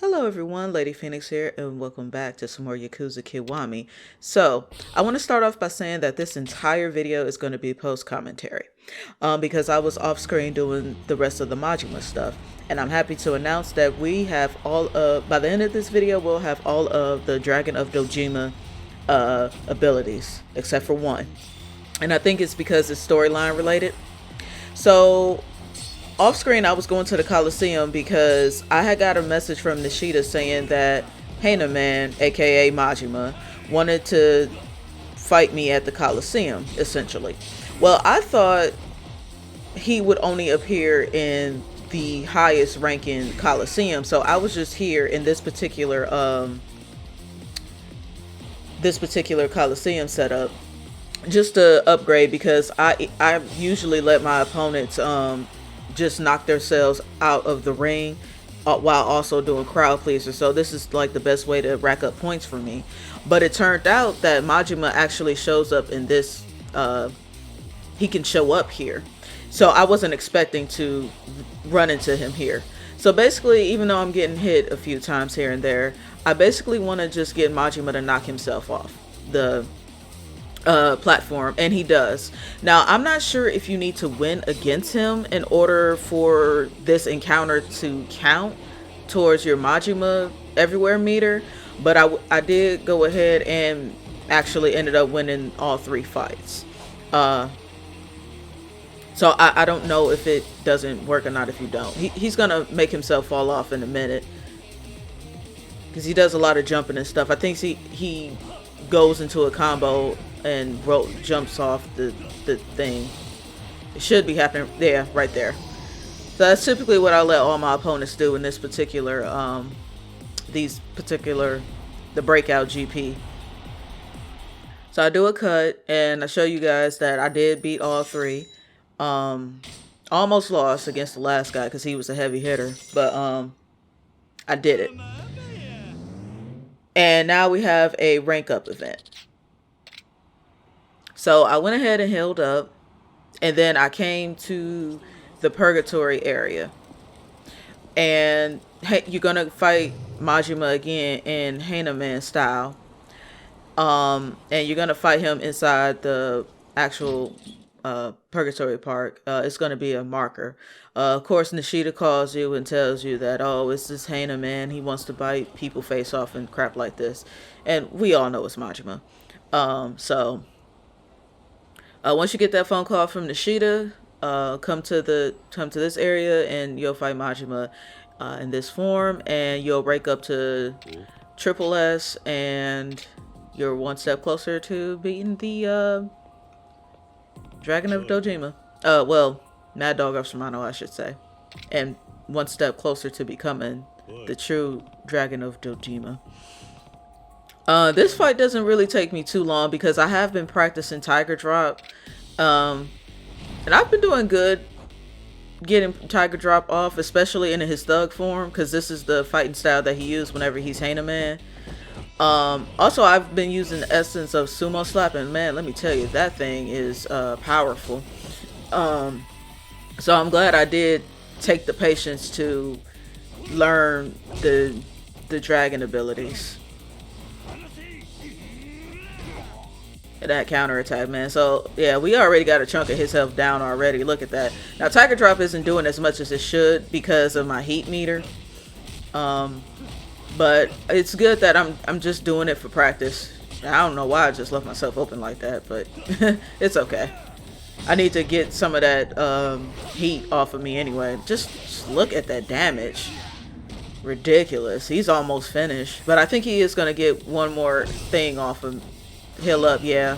Hello everyone, LadyPhoenix here, and welcome back to some more Yakuza Kiwami. So, I want to start off by saying that this entire video is going to be post-commentary, because I was off-screen doing the rest of the Majima stuff, and I'm happy to announce that we have by the end of this video, we'll have all of the Dragon of Dojima abilities, except for one. And I think it's because it's storyline related. So, off screen, I was going to the Coliseum because I had got a message from Nishida saying that Hana Man, aka Majima, wanted to fight me at the Coliseum, essentially. Well, I thought he would only appear in the highest ranking Coliseum, so I was just here in this particular Coliseum setup just to upgrade, because I usually let my opponents just knock themselves out of the ring while also doing crowd pleasers. So this is like the best way to rack up points for me. But it turned out that Majima actually shows up in this, he can show up here. So I wasn't expecting to run into him here. So basically, even though I'm getting hit a few times here and there, I basically want to just get Majima to knock himself off the platform, and he does. Now, I'm not sure if you need to win against him in order for this encounter to count towards your Majima everywhere meter, but I did go ahead and actually ended up winning all 3 fights. So I don't know if it doesn't work or not if you don't. He's gonna make himself fall off in a minute because he does a lot of jumping and stuff. I think he goes into a combo and jumps off the thing. It should be happening there, right there. So that's typically what I let all my opponents do in this particular the breakout GP. So I do a cut and I show you guys that I did beat all 3. Almost lost against the last guy because he was a heavy hitter, but I did it. And now we have a rank up event. So I went ahead and healed up, and then I came to the purgatory area. And hey, you're gonna fight Majima again in Hana Man style. And you're gonna fight him inside the actual purgatory park. It's gonna be a marker. Of course, Nishida calls you and tells you that, oh, it's this Hana Man. He wants to bite people face off and crap like this. And we all know it's Majima. Once you get that phone call from Nishida, come to this area and you'll fight Majima in this form, and you'll break up to Triple S, and you're one step closer to beating the Dragon of Dojima. Well, Mad Dog of Shimano, I should say, and one step closer to becoming the true Dragon of Dojima. This fight doesn't really take me too long because I have been practicing Tiger Drop. And I've been doing good getting Tiger Drop off, especially in his thug form, because this is the fighting style that he used whenever he's Hana Man. Also, I've been using the essence of Sumo Slap, and man, let me tell you, that thing is powerful. So I'm glad I did take the patience to learn the dragon abilities. That counter attack, man. So yeah, we already got a chunk of his health down already. Look at that. Now Tiger Drop isn't doing as much as it should because of my heat meter, but it's good that I'm just doing it for practice. I don't know why I just left myself open like that, but it's okay. I need to get some of that heat off of me anyway. Just look at that damage. Ridiculous. He's almost finished, but I think he is gonna get one more thing off of heal up. Yeah,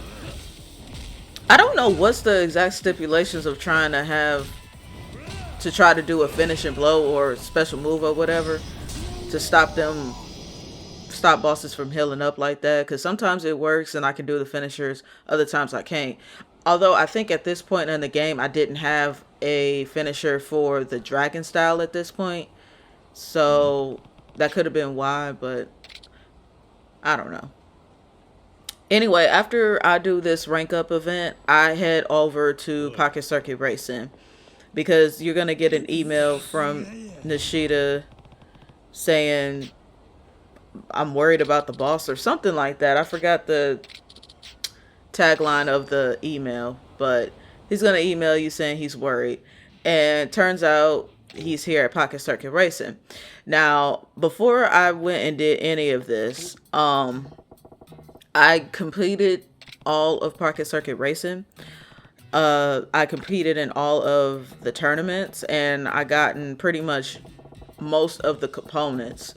I don't know what's the exact stipulations of trying to do a finishing blow or special move or whatever to stop bosses from healing up like that, because sometimes it works and I can do the finishers, other times I can't. Although I think at this point in the game I didn't have a finisher for the dragon style at this point, so that could have been why, but I don't know. Anyway, after I do this rank up event, I head over to Pocket Circuit Racing because you're going to get an email from Nishida saying, I'm worried about the boss or something like that. I forgot the tagline of the email, but he's going to email you saying he's worried. And turns out he's here at Pocket Circuit Racing. Now, before I went and did any of this, I completed all of Pocket Circuit Racing. I competed in all of the tournaments, and I gotten pretty much most of the components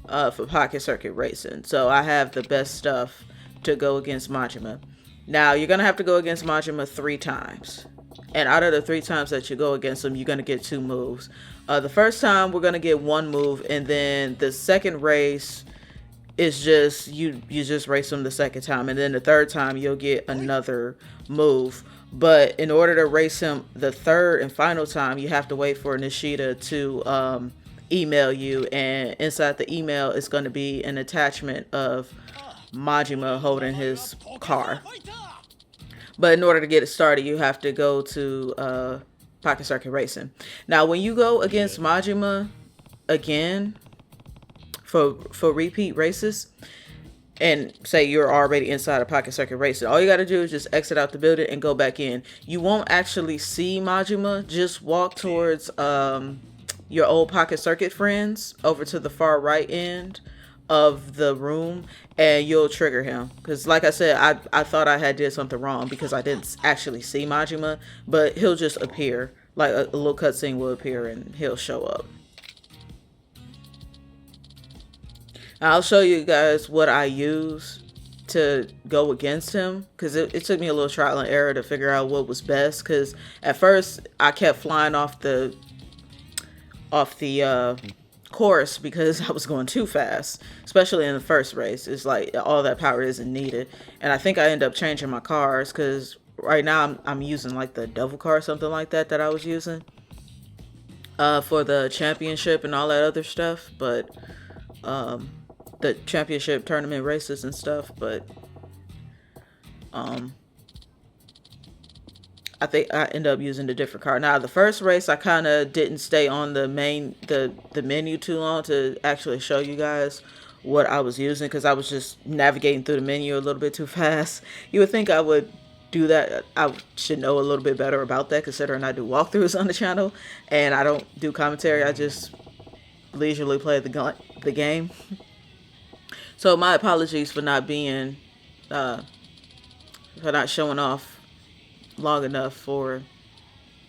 for Pocket Circuit Racing. So I have the best stuff to go against Majima. Now, you're going to have to go against Majima 3 times. And out of the 3 times that you go against him, you're going to get 2 moves. The first time, we're going to get 1 move. And then the second race is just, you just race him the second time. And then the third time, you'll get another move. But in order to race him the third and final time, you have to wait for Nishida to email you. And inside the email is going to be an attachment of Majima holding his car. But in order to get it started, you have to go to Pocket Circuit Racing. Now, when you go against Majima again for repeat races, and say you're already inside of Pocket Circuit Racing, all you got to do is just exit out the building and go back in. You won't actually see Majima. Just walk towards your old Pocket Circuit friends over to the far right end of the room, and you'll trigger him. Because like I said, I thought I had did something wrong because I didn't actually see Majima, but he'll just appear. Like a little cutscene will appear and he'll show up. I'll show you guys what I use to go against him, because it took me a little trial and error to figure out what was best. Because at first I kept flying off the course because I was going too fast, especially in the first race. It's like all that power isn't needed, and I think I end up changing my cars, because right now I'm using like the devil car or something like that I was using for the championship and all that other stuff, but the championship tournament races and stuff. But I think I end up using a different car. Now, the first race, I kind of didn't stay on the menu too long to actually show you guys what I was using, because I was just navigating through the menu a little bit too fast. You would think I would do that. I should know a little bit better about that, considering I do walkthroughs on the channel and I don't do commentary. I just leisurely play the game. So my apologies for not being, for not showing off long enough for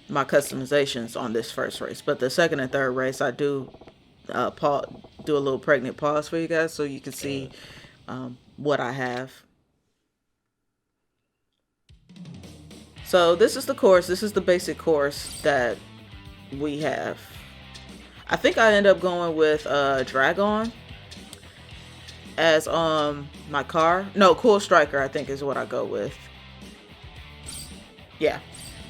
my customizations on this first race. But the second and third race, I do do a little pregnant pause for you guys so you can see what I have. So this is the course. This is the basic course that we have. I think I end up going with Dragon as my car. No, Cool Striker, I think, is what I go with. Yeah,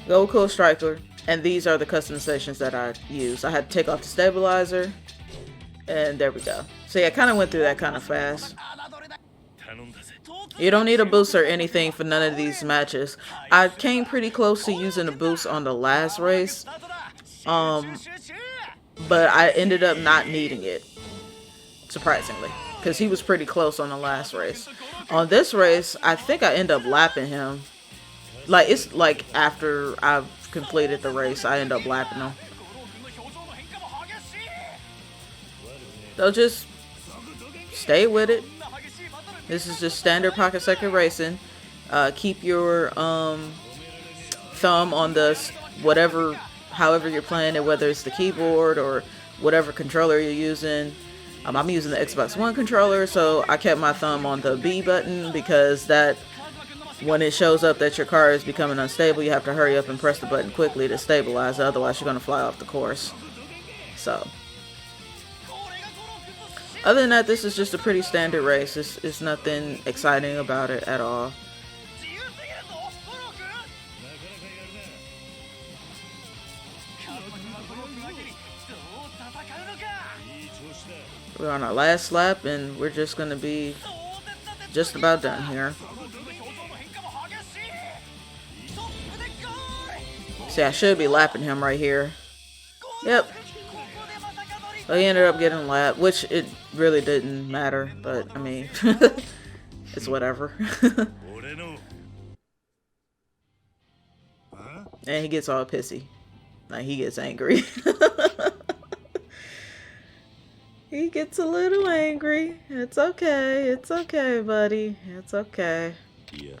go with Cool Striker, and these are the customizations that I use. I had to take off the stabilizer, and there we go. So yeah, I kind of went through that kind of fast. You don't need a boost or anything for none of these matches. I came pretty close to using a boost on the last race, but I ended up not needing it, surprisingly, because he was pretty close on the last race. On this race, I think I end up lapping him. Like, it's like after I've completed the race, I end up lapping him. So just stay with it. This is just standard Pocket Circuit Racing. Keep your thumb on the however you're playing it, whether it's the keyboard or whatever controller you're using. I'm using the Xbox One controller, so I kept my thumb on the B button, because that, when it shows up that your car is becoming unstable, you have to hurry up and press the button quickly to stabilize, otherwise you're going to fly off the course. So other than that, this is just a pretty standard race. It's nothing exciting about it at all. We're on our last lap, and we're just going to be just about done here. See, I should be lapping him right here. Yep. But he ended up getting lapped, which it really didn't matter. But I mean, it's whatever. And he gets all pissy. Like, he gets angry. He gets a little angry. It's okay. It's okay, buddy. It's okay. Yeah.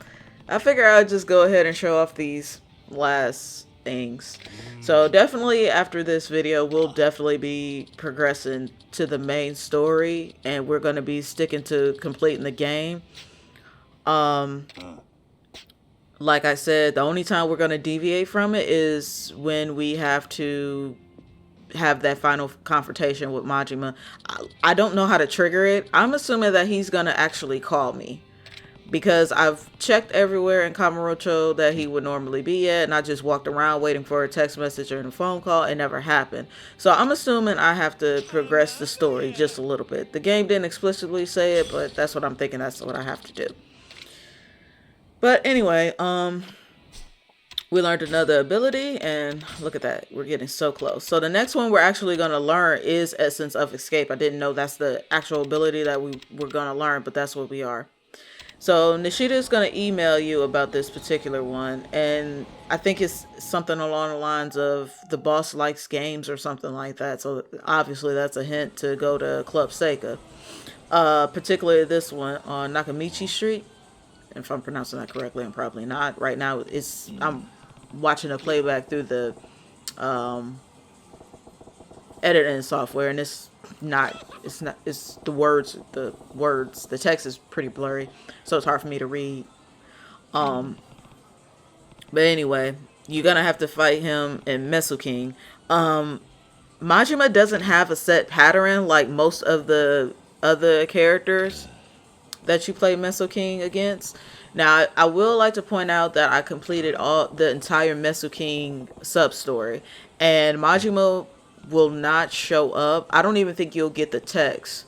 I figure I'll just go ahead and show off these last things. So definitely after this video, we'll definitely be progressing to the main story, and we're going to be sticking to completing the game. Like I said, the only time we're going to deviate from it is when we have to have that final confrontation with Majima. I don't know how to trigger it. I'm assuming that he's going to actually call me, because I've checked everywhere in Kamurocho that he would normally be at, and I just walked around waiting for a text message or a phone call. It never happened. So I'm assuming I have to progress the story just a little bit. The game didn't explicitly say it, but that's what I'm thinking. That's what I have to do. But anyway, we learned another ability, and look at that. We're getting so close. So the next one we're actually going to learn is Essence of Escape. I didn't know that's the actual ability that we were going to learn, but that's what we are. So Nishida is going to email you about this particular one, and I think it's something along the lines of the boss likes games or something like that. So obviously that's a hint to go to Club Seika. Particularly this one on Nakamichi Street. If I'm pronouncing that correctly, I'm probably not. Right now, I'm watching a playback through the editing software, and it's the words, the text is pretty blurry, so it's hard for me to read. But anyway, you're gonna have to fight him in Mesuking. Majima doesn't have a set pattern like most of the other characters that you play Mesuking against. Now, I will like to point out that I completed the entire Mesuking sub-story, and Majima will not show up. I don't even think you'll get the text.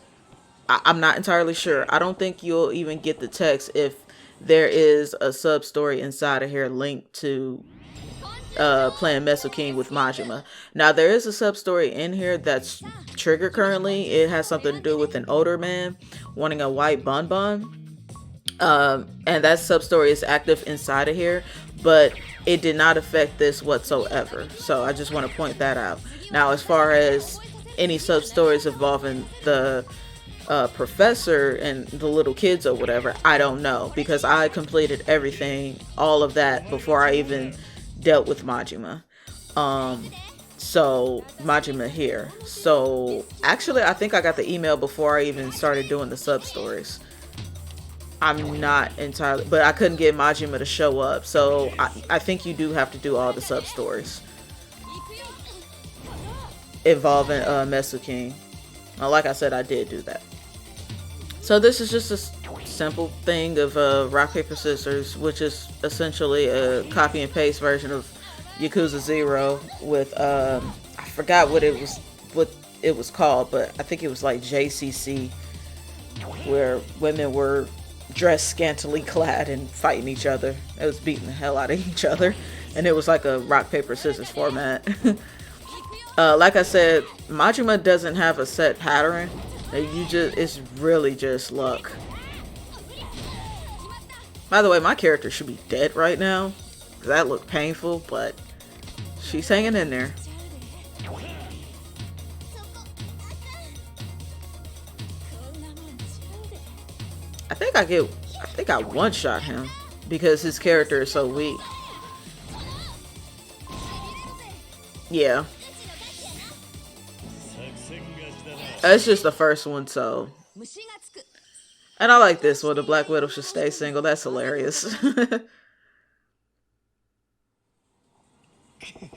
I'm not entirely sure. I don't think you'll even get the text if there is a sub-story inside of here linked to playing Mesuking with Majima. Now, there is a sub-story in here that's triggered currently. It has something to do with an older man wanting a white bonbon. And that sub-story is active inside of here, but it did not affect this whatsoever. So I just want to point that out. Now, as far as any sub-stories involving the professor and the little kids or whatever, I don't know, because I completed everything, all of that, before I even dealt with Majima. So Majima here. So actually, I think I got the email before I even started doing the sub stories. I'm not entirely, but I couldn't get Majima to show up. So I think you do have to do all the sub stories involving Mesuking. Like I said, I did do that. So this is just a simple thing of rock, paper, scissors, which is essentially a copy and paste version of Yakuza 0 with I forgot what it was called, but I think it was like JCC, where women were dressed scantily clad and fighting each other. It was beating the hell out of each other, and it was like a rock, paper, scissors format. Like I said, Majima doesn't have a set pattern. It's really just luck. By the way, my character should be dead right now. That looked painful, but she's hanging in there. I think I one-shot him because his character is so weak. Yeah. It's just the first one, so. And I like this one. The Black Widow should stay single. That's hilarious.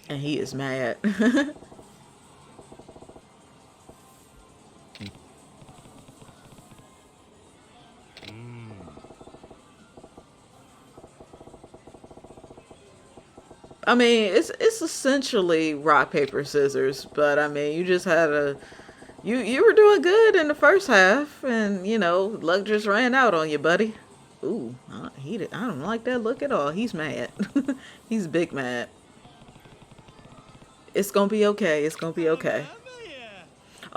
And he is mad. I mean, it's essentially rock, paper, scissors, but I mean, you just had you were doing good in the first half, and you know, luck just ran out on you, buddy. Ooh, I don't like that look at all. He's mad. He's big mad. It's gonna be okay. It's gonna be okay.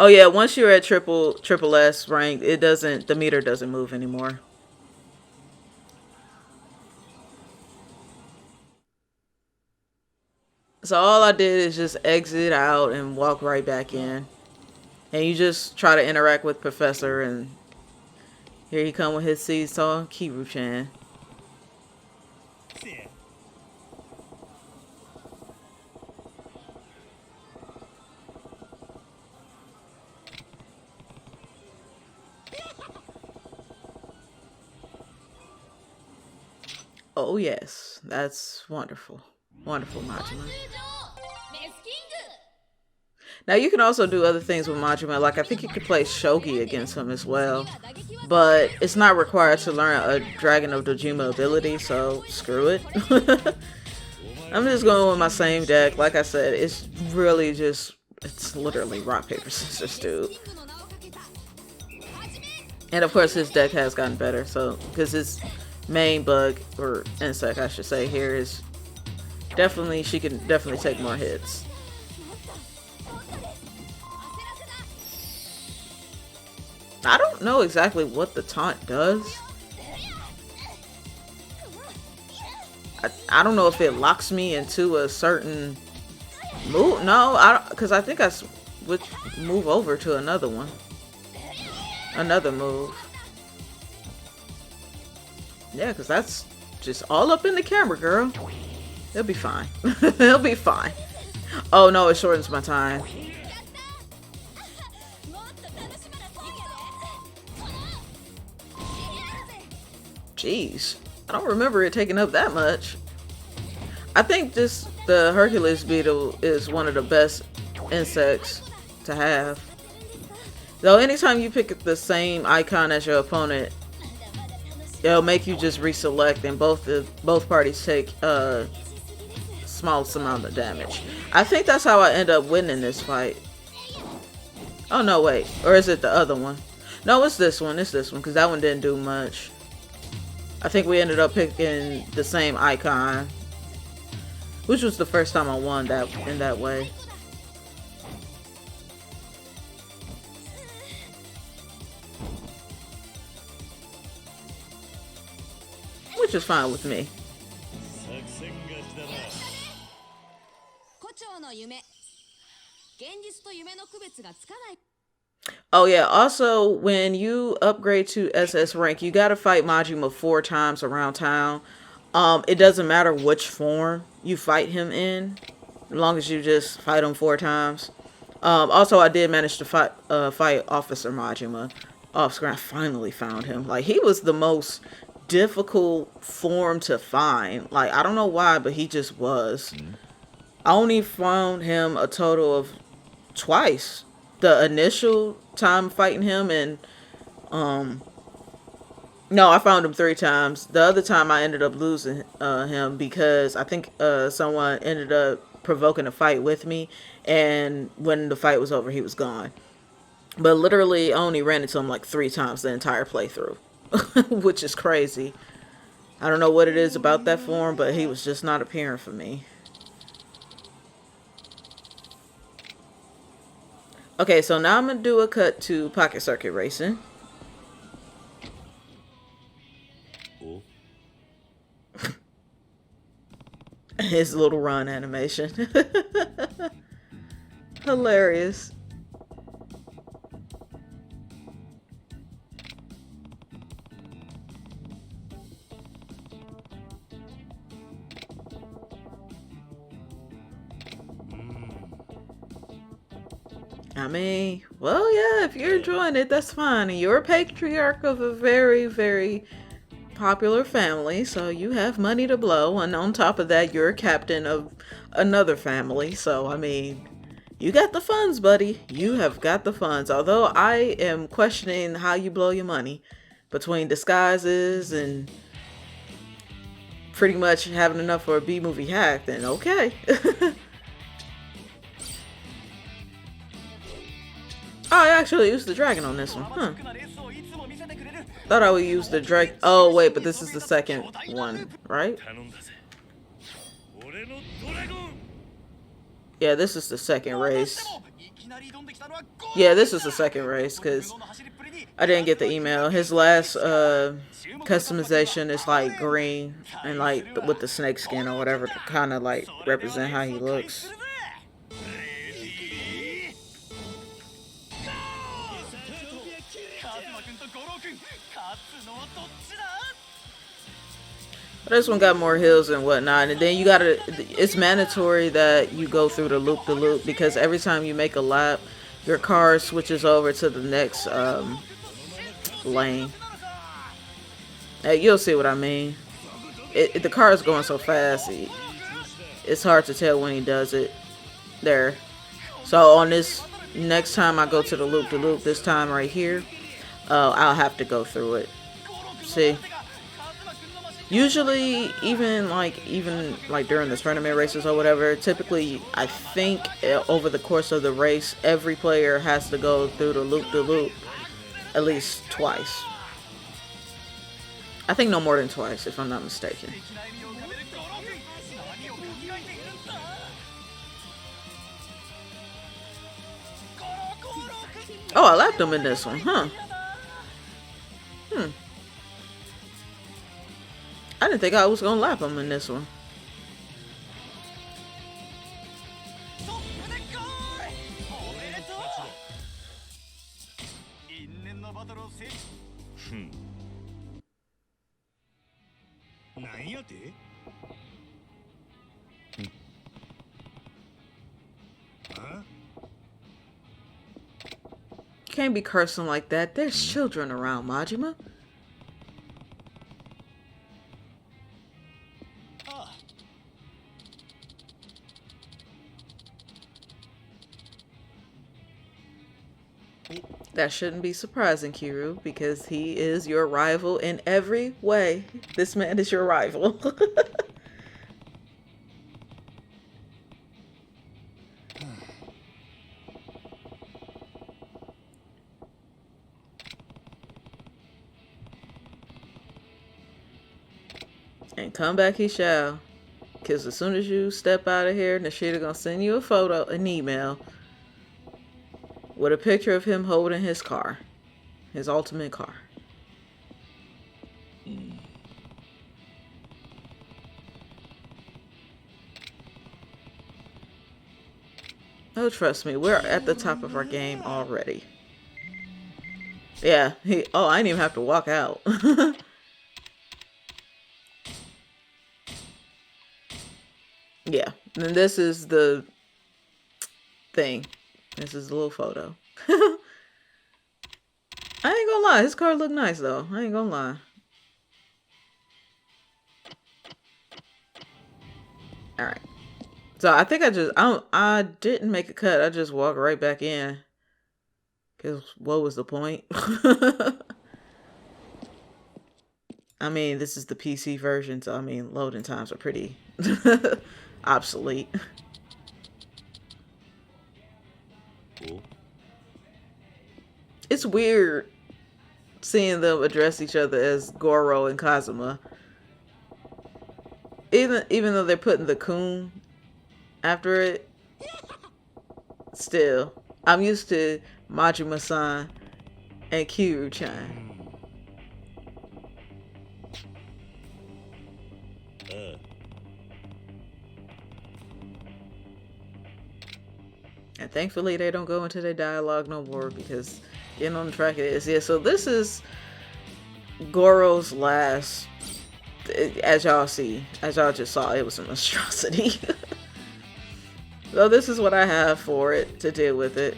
Oh yeah, once you're at triple S rank, the meter doesn't move anymore. So all I did is just exit out and walk right back in. And you just try to interact with Professor, and here he come with his seesaw, Kiru-chan. Oh yes, that's wonderful. Wonderful, Majima. Now you can also do other things with Majima, like I think you could play Shogi against him as well. But it's not required to learn a Dragon of Dojima ability, so screw it. I'm just going with my same deck. Like I said, it's really just, it's literally rock, paper, scissors, dude. And of course his deck has gotten better, so, because his main bug, or insect I should say here, is definitely, she can definitely take more hits. I don't know exactly what the taunt does. I don't know if it locks me into a certain move. No, because I think I would move over to another one. Another move. Yeah, because that's just all up in the camera, girl. It'll be fine. It'll be fine. Oh no, it shortens my time. Jeez, I don't remember it taking up that much. I think the Hercules beetle is one of the best insects to have. Though anytime you pick the same icon as your opponent, it'll make you just reselect, and both parties take a smallest amount of damage. I think that's how I end up winning this fight. Oh no, wait, or is it the other one? No, it's this one. It's this one, because that one didn't do much. I think we ended up picking the same icon, which was the first time I won that in that way. Which is fine with me. Oh yeah, also when you upgrade to SS rank, you gotta fight Majima 4 times around town. It doesn't matter which form you fight him in, as long as you just fight him 4 times. Also, I did manage to fight Officer Majima off screen. I finally found him. Like, he was the most difficult form to find. Like, I don't know why, but he just was. I only found him a total of twice. The initial time fighting him, and no, I found him 3 times. The other time I ended up losing him because I think someone ended up provoking a fight with me, and when the fight was over, he was gone. But literally, I only ran into him like 3 times the entire playthrough, which is crazy. I don't know what it is about that form, but he was just not appearing for me. Okay, so now I'm going to do a cut to Pocket Circuit Racing. His little run animation. Hilarious. I mean, well, yeah, if you're enjoying it, that's fine. And you're a patriarch of a very, very popular family, so you have money to blow. And on top of that, you're a captain of another family. So, I mean, you got the funds, buddy. You have got the funds. Although I am questioning how you blow your money between disguises and pretty much having enough for a B-movie hack, then okay. Oh, I actually used the dragon on this one. Huh. Thought I would use the dragon. Oh, wait, but this is the second one, right? Yeah, this is the second race. Yeah, this is the second race because I didn't get the email. His last customization is like green and like with the snake skin or whatever to kind of like represent how he looks. This one got more hills and whatnot, and then you gotta, it's mandatory that you go through the loop because every time you make a lap, your car switches over to the next lane. Hey, you'll see what I mean. The car is going so fast, it's hard to tell when he does it. There. So on this next time I go to the loop, this time right here, I'll have to go through it. See? Usually, even like during the tournament races or whatever, typically I think over the course of the race, every player has to go through the loop at least twice. I think no more than twice, if I'm not mistaken. Oh, I lapped him in this one, huh? I didn't think I was gonna lap him in this one. Can't be cursing like that. There's children around, Majima. That shouldn't be surprising, Kiru, because he is your rival in every way. This man is your rival. And come back he shall. Because as soon as you step out of here, Nishida gonna send you a photo, an email, with a picture of him holding his car. His ultimate car. Oh, trust me, we're at the top of our game already. Yeah, I didn't even have to walk out. Yeah, and this is the thing. This is a little photo. I ain't gonna lie, his car look nice though. I ain't gonna lie. Alright. So I think I didn't make a cut. I just walked right back in. Cause what was the point? I mean, this is the PC version, so I mean loading times are pretty obsolete. It's weird seeing them address each other as Goro and Kazuma. Even though they're putting the kun after it, still, I'm used to Majima-san and Kiryu-chan. And thankfully they don't go into their dialogue no more because getting on the track it is. Yeah, so this is Goro's last, as y'all just saw, it was a monstrosity. So this is what I have for it to deal with it.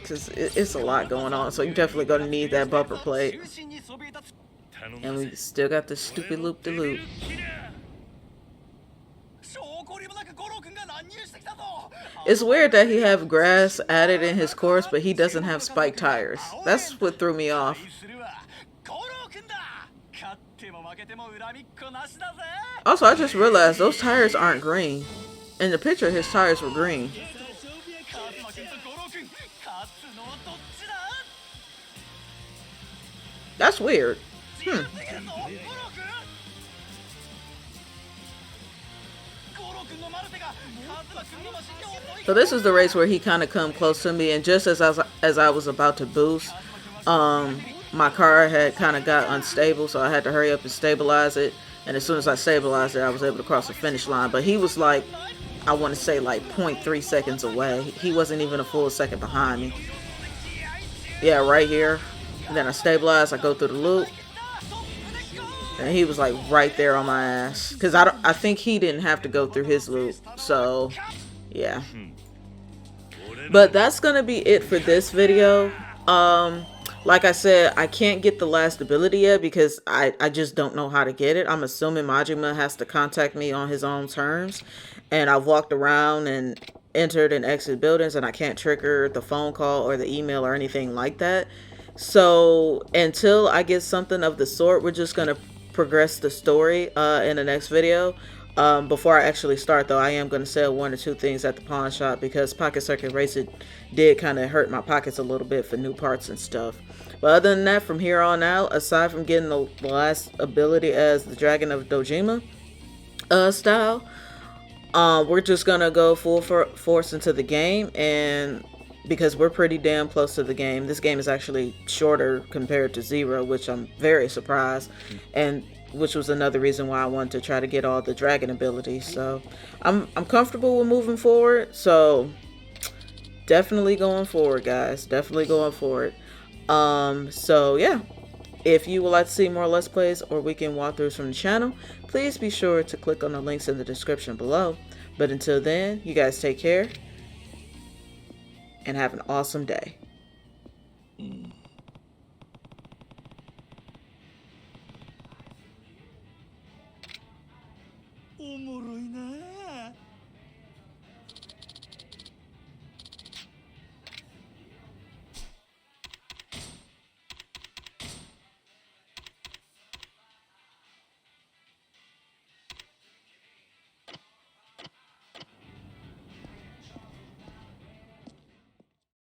Because it's a lot going on, so you're definitely going to need that bumper plate. And we still got this stupid loop-de-loop. It's weird that he have grass added in his course, but he doesn't have spiked tires. That's what threw me off. Also, I just realized those tires aren't green. In the picture, his tires were green. That's weird. So this is the race where he kind of come close to me, and just as I was about to boost, my car had kind of got unstable, so I had to hurry up and stabilize it. And as soon as I stabilized it, I was able to cross the finish line. But he was like, I want to say like 0.3 seconds away. He wasn't even a full second behind me. Yeah, right here. And then I stabilized, I go through the loop. And he was like right there on my ass. Because I think he didn't have to go through his loop. So, yeah. But that's going to be it for this video. Like I said, I can't get the last ability yet because I just don't know how to get it. I'm assuming Majima has to contact me on his own terms. And I've walked around and entered and exited buildings, and I can't trigger the phone call or the email or anything like that. So until I get something of the sort, we're just going to progress the story in the next video. Before I actually start, though, I am going to sell 1 or 2 things at the pawn shop because Pocket Circuit Racer did kind of hurt my pockets a little bit for new parts and stuff. But other than that, from here on out, aside from getting the last ability as the Dragon of Dojima style, we're just going to go full force into the game, and because we're pretty damn close to the game. This game is actually shorter compared to Zero, which I'm very surprised, and which was another reason why I wanted to try to get all the dragon abilities. So I'm comfortable with moving forward. So definitely going forward, guys. Definitely going forward. So yeah, if you would like to see more Let's Plays or weekend walkthroughs from the channel, please be sure to click on the links in the description below. But until then, you guys take care and have an awesome day.